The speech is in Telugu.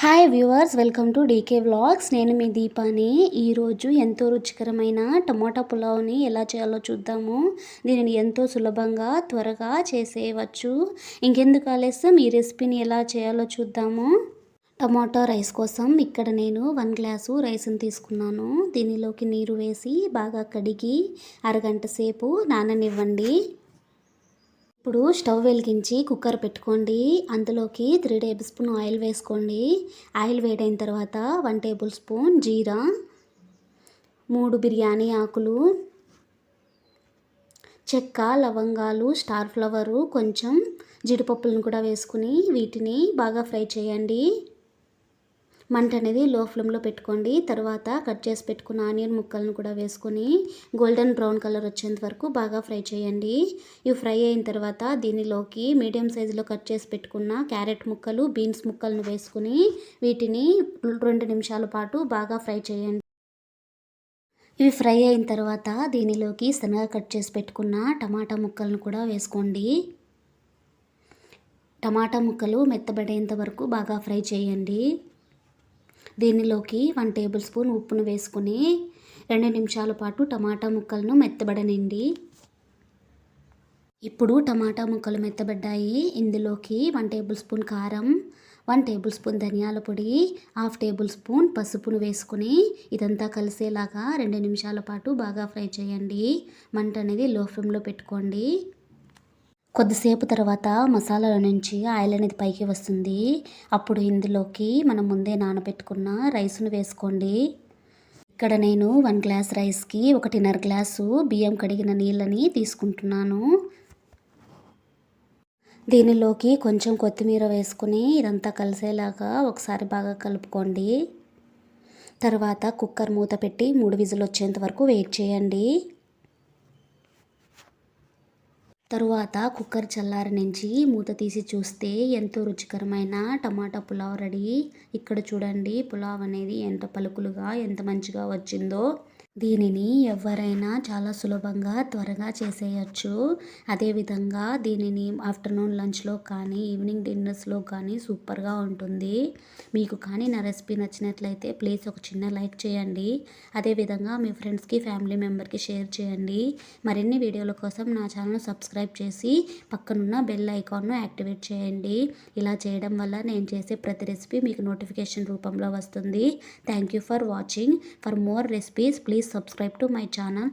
Hi viewers, welcome to DK vlogs. నేను మీ దీపాని. ఈరోజు ఎంతో రుచికరమైన టమాటా పులావ్ని ఎలా చేయాలో చూద్దాము. దీనిని ఎంతో సులభంగా త్వరగా చేసేయవచ్చు. ఇంకెందుకు ఆలస్యం, ఈ రెసిపీని ఎలా చేయాలో చూద్దాము. టమాటా రైస్ కోసం ఇక్కడ నేను 1 గ్లాసు రైస్ని తీసుకున్నాను. దీనిలోకి నీరు వేసి బాగా కడిగి అరగంట సేపు నాననివ్వండి. ఇప్పుడు స్టవ్ వెలిగించి కుక్కర్ పెట్టుకోండి. అందులోకి 3 టేబుల్ స్పూన్ ఆయిల్ వేసుకోండి. ఆయిల్ వేడైన తర్వాత 1 టేబుల్ స్పూన్ జీరా, 3 బిర్యానీ ఆకులు, చెక్క, లవంగాలు, స్టార్ ఫ్లవరు, కొంచెం జీడిపప్పులను కూడా వేసుకుని వీటిని బాగా ఫ్రై చేయండి. మంట అనేది లో ఫ్లేమ్లో పెట్టుకోండి. తర్వాత కట్ చేసి పెట్టుకున్న ఆనియన్ ముక్కలను కూడా వేసుకొని గోల్డెన్ బ్రౌన్ కలర్ వచ్చేంత వరకు బాగా ఫ్రై చేయండి. ఇవి ఫ్రై అయిన తర్వాత దీనిలోకి మీడియం సైజులో కట్ చేసి పెట్టుకున్న క్యారెట్ ముక్కలు, బీన్స్ ముక్కలను వేసుకుని వీటిని 2 నిమిషాల పాటు బాగా ఫ్రై చేయండి. ఇవి ఫ్రై అయిన తర్వాత దీనిలోకి సన్నగా కట్ చేసి పెట్టుకున్న టమాటా ముక్కలను కూడా వేసుకోండి. టమాటా ముక్కలు మెత్తబడేంత వరకు బాగా ఫ్రై చేయండి. దీనిలోకి 1 టేబుల్ స్పూన్ ఉప్పును వేసుకుని 2 నిమిషాల పాటు టమాటా ముక్కలను మెత్తబడనిండి. ఇప్పుడు టమాటా ముక్కలు మెత్తబడ్డాయి. ఇందులోకి 1 టేబుల్ స్పూన్ కారం, 1 టేబుల్ స్పూన్ ధనియాల పొడి, 1/2 టేబుల్ స్పూన్ పసుపును వేసుకుని ఇదంతా కలిసేలాగా 2 నిమిషాల పాటు బాగా ఫ్రై చేయండి. మంట అనేది లో ఫ్లేమ్లో పెట్టుకోండి. కొద్దిసేపు తర్వాత మసాలాల నుంచి ఆయిల్ అనేది పైకి వస్తుంది. అప్పుడు ఇందులోకి మనం ముందే నానబెట్టుకున్న రైస్ను వేసుకోండి. ఇక్కడ నేను 1 గ్లాస్ రైస్కి 1.5 గ్లాసు బియ్యం కడిగిన నీళ్ళని తీసుకుంటున్నాను. దీనిలోకి కొంచెం కొత్తిమీర వేసుకుని ఇదంతా కలిసేలాగా ఒకసారి బాగా కలుపుకోండి. తర్వాత కుక్కర్ మూత పెట్టి 3 విజిల్ వచ్చేంత వరకు వెయిట్ చేయండి. తరువాత కుక్కర్ చల్లారి నుంచి మూత తీసి చూస్తే ఎంతో రుచికరమైన టమాటా పులావ్ రెడీ. ఇక్కడ చూడండి, పులావ్ అనేది ఎంత పలుకులుగా ఎంత మంచిగా వచ్చిందో. దీనిని ఎవరైనా చాలా సులభంగా త్వరగా చేసేయచ్చు. అదేవిధంగా దీనిని ఆఫ్టర్నూన్ లంచ్లో కానీ ఈవినింగ్ డిన్నర్స్లో కానీ సూపర్గా ఉంటుంది. మీకు కానీ నా రెసిపీ నచ్చినట్లయితే ప్లీజ్ ఒక చిన్న లైక్ చేయండి. అదేవిధంగా మీ ఫ్రెండ్స్కి, ఫ్యామిలీ మెంబర్కి షేర్ చేయండి. మరిన్ని వీడియోల కోసం నా ఛానల్ సబ్స్క్రైబ్ చేసి పక్కనున్న బెల్ ఐకాన్ను యాక్టివేట్ చేయండి. ఇలా చేయడం వల్ల నేను చేసే ప్రతి రెసిపీ మీకు నోటిఫికేషన్ రూపంలో వస్తుంది. Thank you for watching. For more recipes, please subscribe to my channel.